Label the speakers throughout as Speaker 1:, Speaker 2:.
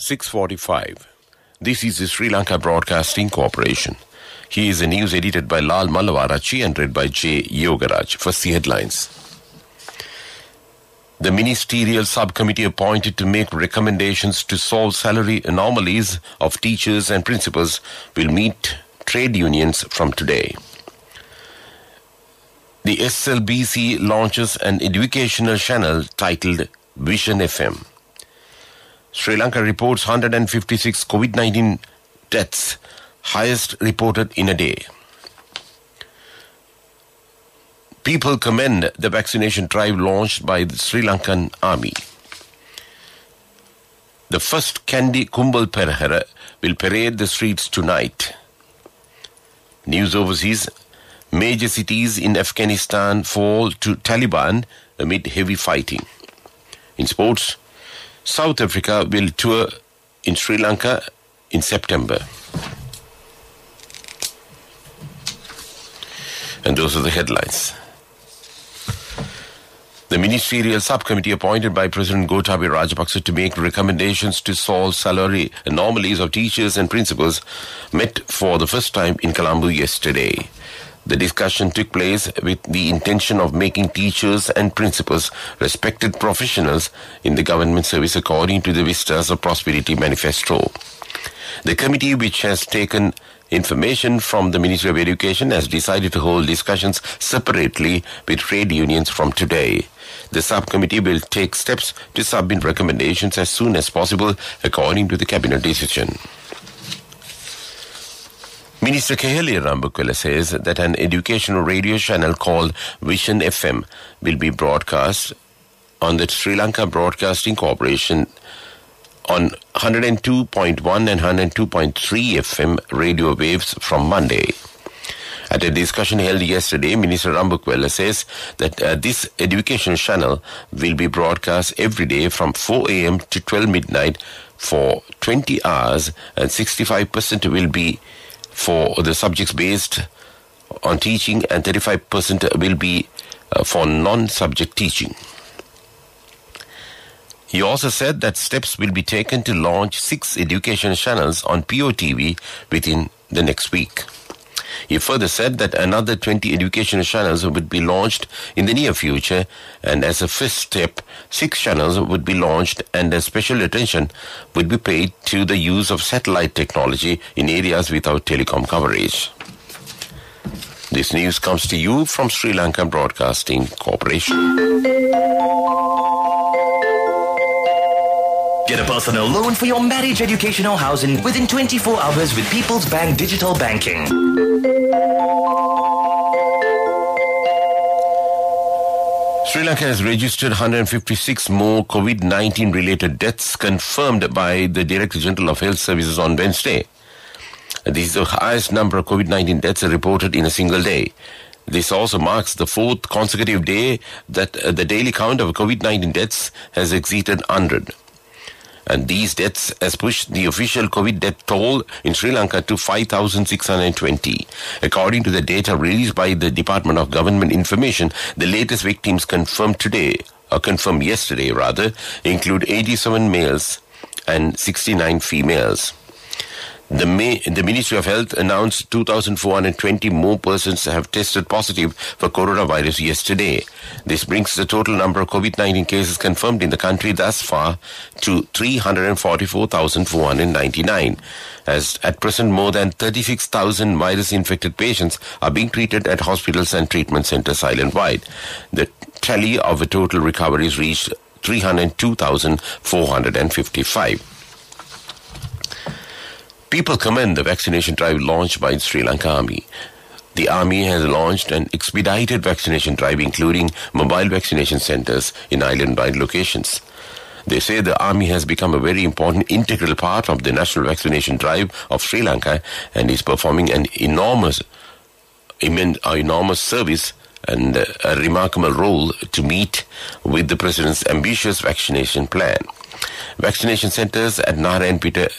Speaker 1: 6:45. This is the Sri Lanka Broadcasting Corporation. Here is the news edited by Lal Malavarachi and read by J. Yogaraj. First, the headlines. The ministerial subcommittee appointed to make recommendations to solve salary anomalies of teachers and principals will meet trade unions from today. The SLBC launches an educational channel titled Vision FM. Sri Lanka reports 156 COVID-19 deaths, highest reported in a day. People commend the vaccination drive launched by the Sri Lankan Army. The first Kandi Kumbal Perahara will parade the streets tonight. News overseas. Major cities in Afghanistan fall to Taliban amid heavy fighting. In sports, South Africa will tour in Sri Lanka in September. And those are the headlines. The ministerial subcommittee appointed by President Gotabaya Rajapaksa to make recommendations to solve salary anomalies of teachers and principals met for the first time in Colombo yesterday. The discussion took place with the intention of making teachers and principals respected professionals in the government service according to the Vistas of Prosperity Manifesto. The committee, which has taken information from the Ministry of Education, has decided to hold discussions separately with trade unions from today. The subcommittee will take steps to submit recommendations as soon as possible according to the cabinet decision. Minister Keheli Rambukwala says that an educational radio channel called Vision FM will be broadcast on the Sri Lanka Broadcasting Corporation on 102.1 and 102.3 FM radio waves from Monday. At a discussion held yesterday, Minister Rambukwala says that this education channel will be broadcast every day from 4 a.m. to 12 midnight for 20 hours, and 65% will be for the subjects based on teaching and 35% will be for non-subject teaching. He also said that steps will be taken to launch 6 education channels on POTV within the next week. He further said that another 20 educational channels would be launched in the near future, and as a first step, 6 channels would be launched, and a special attention would be paid to the use of satellite technology in areas without telecom coverage. This news comes to you from Sri Lanka Broadcasting Corporation.
Speaker 2: Get a personal loan for your marriage, education or housing within 24 hours with People's Bank Digital Banking.
Speaker 1: Sri Lanka has registered 156 more COVID-19 related deaths confirmed by the Director General of Health Services on Wednesday. This is the highest number of COVID-19 deaths reported in a single day. This also marks the 4th consecutive day that the daily count of COVID-19 deaths has exceeded 100. And these deaths has pushed the official COVID death toll in Sri Lanka to 5,620. According to the data released by the Department of Government Information, the latest victims confirmed yesterday, include 87 males and 69 females. The Ministry of Health announced 2,420 more persons have tested positive for coronavirus yesterday. This brings the total number of COVID-19 cases confirmed in the country thus far to 344,499. As at present, more than 36,000 virus-infected patients are being treated at hospitals and treatment centers island-wide. The tally of the total recoveries reached 302,455. People commend the vaccination drive launched by the Sri Lanka Army. The Army has launched an expedited vaccination drive including mobile vaccination centers in island-wide locations. They say the Army has become a very important integral part of the national vaccination drive of Sri Lanka and is performing an enormous service and a remarkable role to meet with the President's ambitious vaccination plan. Vaccination centers at Narayanpeta,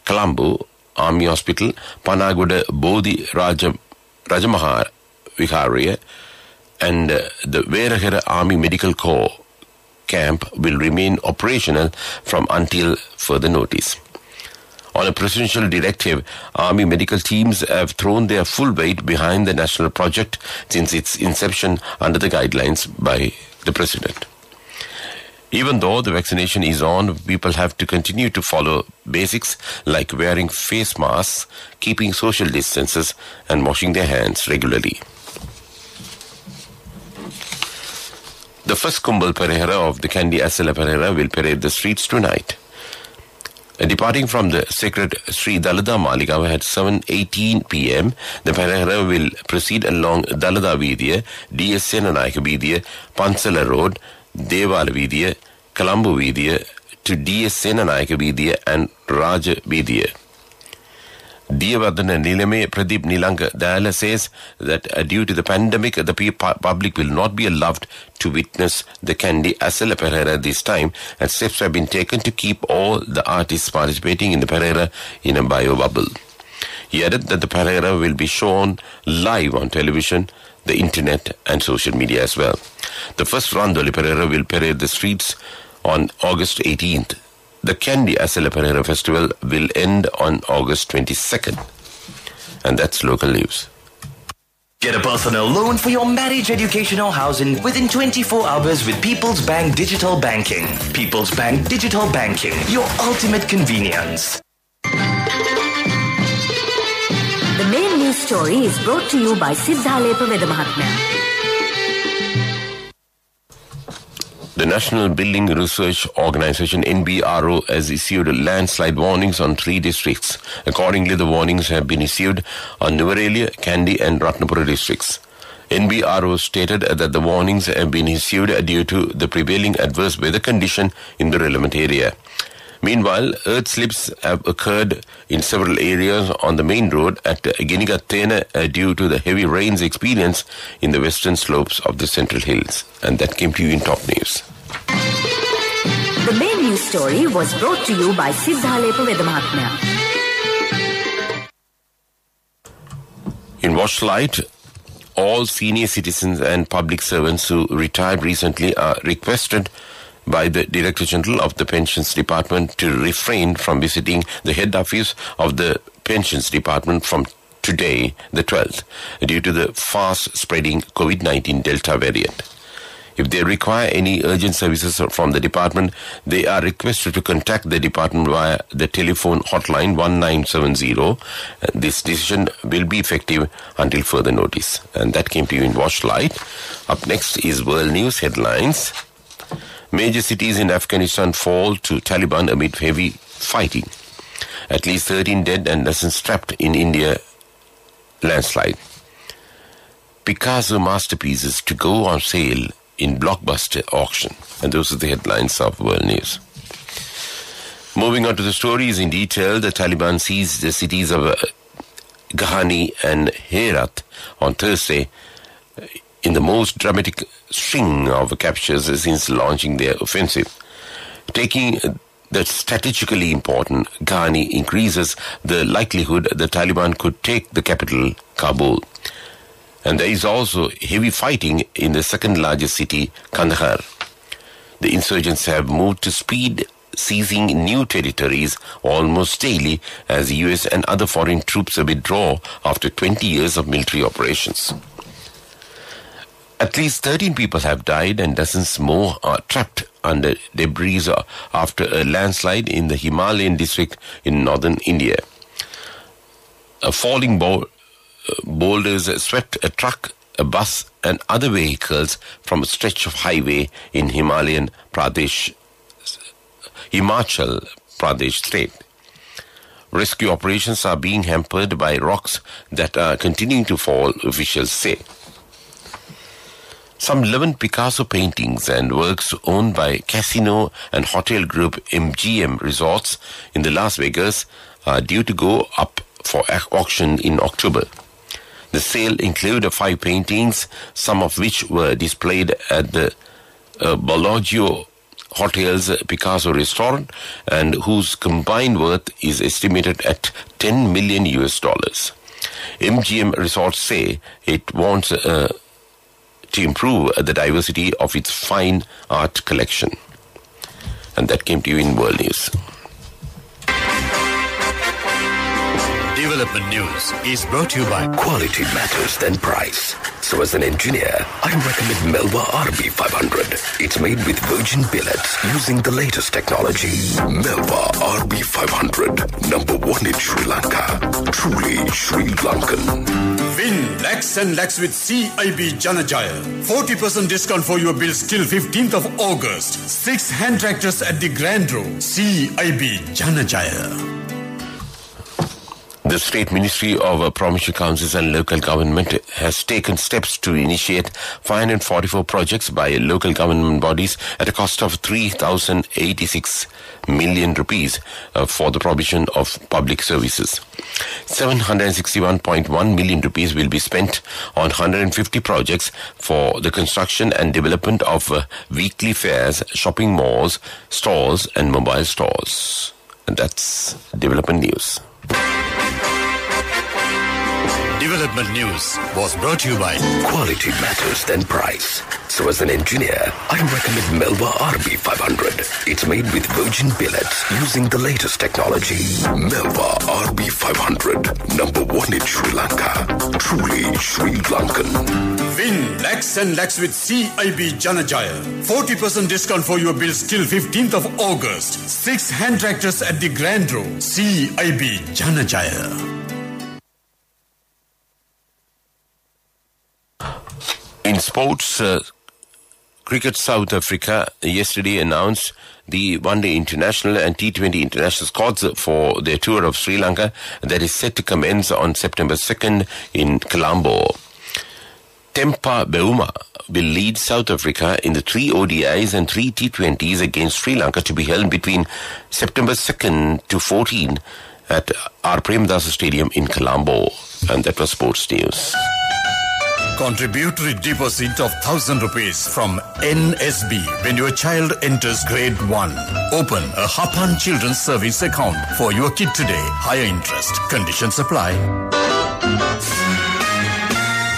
Speaker 1: Colombo Army Hospital, Panagoda Bodhi Rajamaha Viharya, and the Verahera Army Medical Corps camp will remain operational from until further notice. On a presidential directive, Army medical teams have thrown their full weight behind the national project since its inception under the guidelines by the President. Even though the vaccination is on, people have to continue to follow basics like wearing face masks, keeping social distances, and washing their hands regularly. The first Kumbal Perehra of the Kandy Asala Perehra will parade the streets tonight. Departing from the sacred Sri Dalada Malikawa at 7:18 p.m., the Perehra will proceed along Dalada Vidya, D.S. Senanayaka Vidya, Pansala Road, Devala Vidya, Kalambu Vidya to D.S. Senanayaka Vidya and Raja Vidya. Diyavardhana Nilame Pradeep Nilanga Dayala says that due to the pandemic, the public will not be allowed to witness the Kandy Asala Perehra this time, and steps have been taken to keep all the artists participating in the Perehra in a bio bubble. He added that the Perehra will be shown live on television, the internet and social media as well. The first Randoli Perehra will parade the streets on August 18th. The Kandy Asala Perehra festival will end on August 22nd. And that's local news.
Speaker 2: Get a personal loan for your marriage, education or housing within 24 hours with People's Bank Digital Banking. People's Bank Digital Banking, your ultimate convenience.
Speaker 3: The main news story is brought to you by Siddhalepa Vedamahatmya.
Speaker 1: The National Building Research Organization NBRO has issued landslide warnings on 3 districts. Accordingly, the warnings have been issued on Nuvarelia, Kandy and Ratnapura districts. NBRO stated that the warnings have been issued due to the prevailing adverse weather condition in the relevant area. Meanwhile, earth slips have occurred in several areas on the main road at Ginigattena due to the heavy rains experienced in the western slopes of the Central Hills. And that came to you in top news.
Speaker 3: The main news story was brought to you by Siddhalepa Vedamahatmya.
Speaker 1: In Washlight, all senior citizens and public servants who retired recently are requested by the Director General of the Pensions Department to refrain from visiting the head office of the Pensions Department from today, the 12th, due to the fast-spreading COVID-19 Delta variant. If they require any urgent services from the department, they are requested to contact the department via the telephone hotline 1970. This decision will be effective until further notice. And that came to you in Washlight. Up next is World News Headlines. Major cities in Afghanistan fall to Taliban amid heavy fighting. At least 13 dead and dozens trapped in India landslide. Picasso masterpieces to go on sale in blockbuster auction. And those are the headlines of World News. Moving on to the stories in detail, the Taliban seized the cities of Ghani and Herat on Thursday in the most dramatic string of captures since launching their offensive. Taking the strategically important Ghani increases the likelihood the Taliban could take the capital, Kabul. And there is also heavy fighting in the second largest city, Kandahar. The insurgents have moved to speed, seizing new territories almost daily as the US and other foreign troops withdraw after 20 years of military operations. At least 13 people have died and dozens more are trapped under debris after a landslide in the Himalayan district in northern India. Falling boulders swept a truck, a bus and other vehicles from a stretch of highway in Himachal Pradesh state. Rescue operations are being hampered by rocks that are continuing to fall, officials say. Some 11 Picasso paintings and works owned by casino and hotel group MGM Resorts in the Las Vegas are due to go up for auction in October. The sale included 5 paintings, some of which were displayed at the Bellagio Hotel's Picasso restaurant and whose combined worth is estimated at $10 million. MGM Resorts say it wants to improve the diversity of its fine art collection. And that came to you in World News.
Speaker 4: Development News is brought to you by
Speaker 5: Quality matters than price. So as an engineer, I recommend Melba RB500. It's made with virgin billets using the latest technology. Melba RB500, number one in Sri Lanka. Truly Sri Lankan.
Speaker 6: Win lakhs and lakhs with CIB Janajaya. 40% discount for your bills till 15th of August. 6 hand tractors at the Grand Row. CIB Janajaya.
Speaker 1: The State Ministry of Provincial Councils and Local Government has taken steps to initiate 544 projects by local government bodies at a cost of 3,086 million rupees for the provision of public services. 761.1 million rupees will be spent on 150 projects for the construction and development of weekly fairs, shopping malls, stores and mobile stores. And that's Development News.
Speaker 4: Development News was brought to you by
Speaker 5: Quality matters than price. So as an engineer, I recommend Melba RB500. It's made with virgin billets using the latest technology. Melba RB500, number one in Sri Lanka. Truly Sri Lankan.
Speaker 6: Win lakhs and lakhs with CIB Janajaya. 40% discount for your bills till 15th of August. 6 hand tractors at the Grand Row. CIB Janajaya.
Speaker 1: In sports, Cricket South Africa yesterday announced the one-day international and T20 international squads for their tour of Sri Lanka that is set to commence on September 2nd in Colombo. Tempa Beuma will lead South Africa in the 3 ODIs and 3 T20s against Sri Lanka to be held between September 2nd to 14 at R. Premadasa Stadium in Colombo. And that was sports news.
Speaker 6: Contributory deposit of 1,000 rupees from NSB when your child enters grade 1. Open a Hapan Children's Savings account for your kid today. Higher interest. Conditions apply.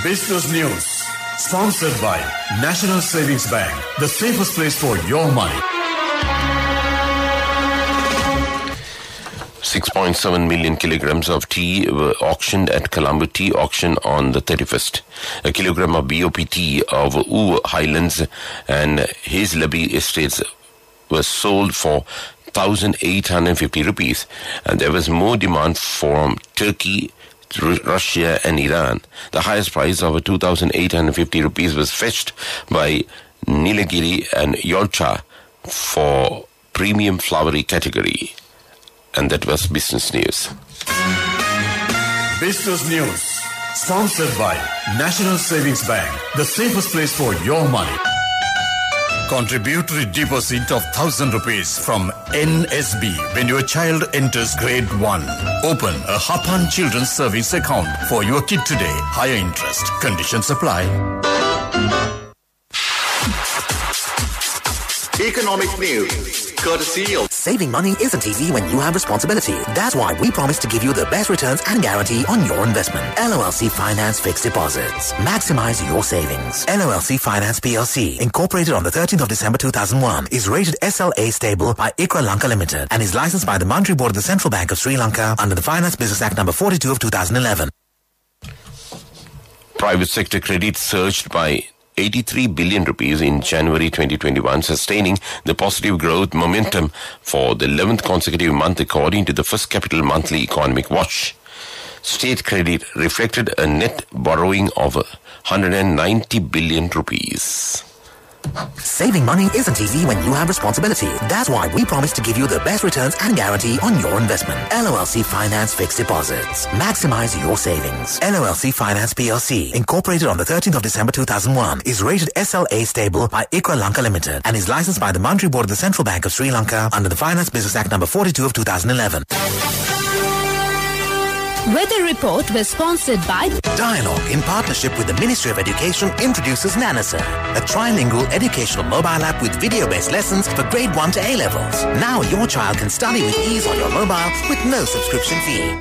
Speaker 6: Business News. Sponsored by National Savings Bank. The safest place for your money.
Speaker 1: 6.7 million kilograms of tea were auctioned at Colombo Tea Auction on the 31st. A kilogram of BOP tea of Ooh Highlands and Hazelby Estates was sold for 1,850 rupees, and there was more demand from Turkey, Russia and Iran. The highest price of 2,850 rupees was fetched by Nilagiri and Yolcha for premium flowery category. And that was Business News.
Speaker 6: Business News. Sponsored by National Savings Bank. The safest place for your money. Contributory deposit of 1,000 rupees from NSB when your child enters grade 1. Open a Hapan Children's Savings account for your kid today. Higher interest. Conditions apply.
Speaker 7: Economic news, courtesy of...
Speaker 8: Saving money isn't easy when you have responsibility. That's why we promise to give you the best returns and guarantee on your investment. LOLC Finance Fixed Deposits. Maximize your savings. LOLC Finance PLC, incorporated on the 13th of December 2001, is rated SLA stable by ICRA Lanka Limited and is licensed by the Monetary Board of the Central Bank of Sri Lanka under the Finance Business Act number 42 of 2011.
Speaker 1: Private sector credit surged by 83 billion rupees in January 2021, sustaining the positive growth momentum for the 11th consecutive month according to the First Capital Monthly Economic Watch. State credit reflected a net borrowing of 190 billion rupees.
Speaker 8: Saving money isn't easy when you have responsibility. That's why we promise to give you the best returns and guarantee on your investment. LOLC Finance Fixed Deposits. Maximize your savings. LOLC Finance PLC, incorporated on the 13th of December 2001, is rated SLA stable by ICRA Lanka Limited and is licensed by the Monetary Board of the Central Bank of Sri Lanka under the Finance Business Act number 42 of 2011.
Speaker 3: Weather Report was sponsored by
Speaker 8: Dialogue, in partnership with the Ministry of Education, introduces Nanasa, a trilingual educational mobile app with video-based lessons for grade 1 to A levels. Now your child can study with ease on your mobile with no subscription fee.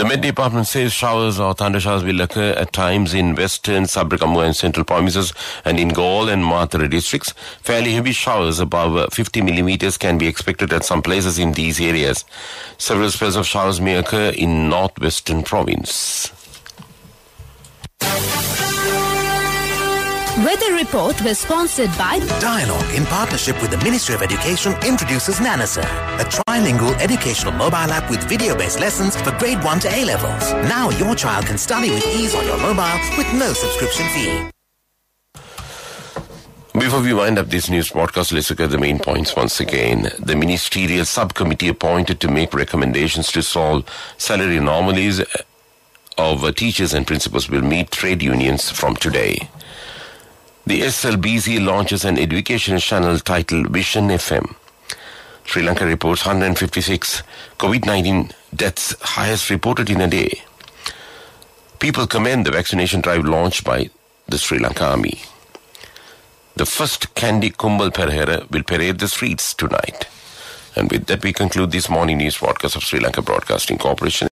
Speaker 1: The Met Department says showers or thunder showers will occur at times in western, Sabrakammu and central provinces and in Gaul and Mathura districts. Fairly heavy showers above 50 millimeters can be expected at some places in these areas. Several spells of showers may occur in northwestern province.
Speaker 3: Weather report was sponsored by
Speaker 8: Dialogue, in partnership with the Ministry of Education, introduces Nanasa, a trilingual educational mobile app with video-based lessons for grade 1 to A-levels. Now your child can study with ease on your mobile with no subscription fee.
Speaker 1: Before we wind up this news broadcast, let's look at the main points once again. The ministerial subcommittee appointed to make recommendations to solve salary anomalies of teachers and principals will meet trade unions from today. The SLBC launches an education channel titled Vision FM. Sri Lanka reports 156 COVID-19 deaths, highest reported in a day. People commend the vaccination drive launched by the Sri Lanka Army. The first Candy Kumbal Perhera will parade the streets tonight. And with that, we conclude this morning news broadcast of Sri Lanka Broadcasting Corporation.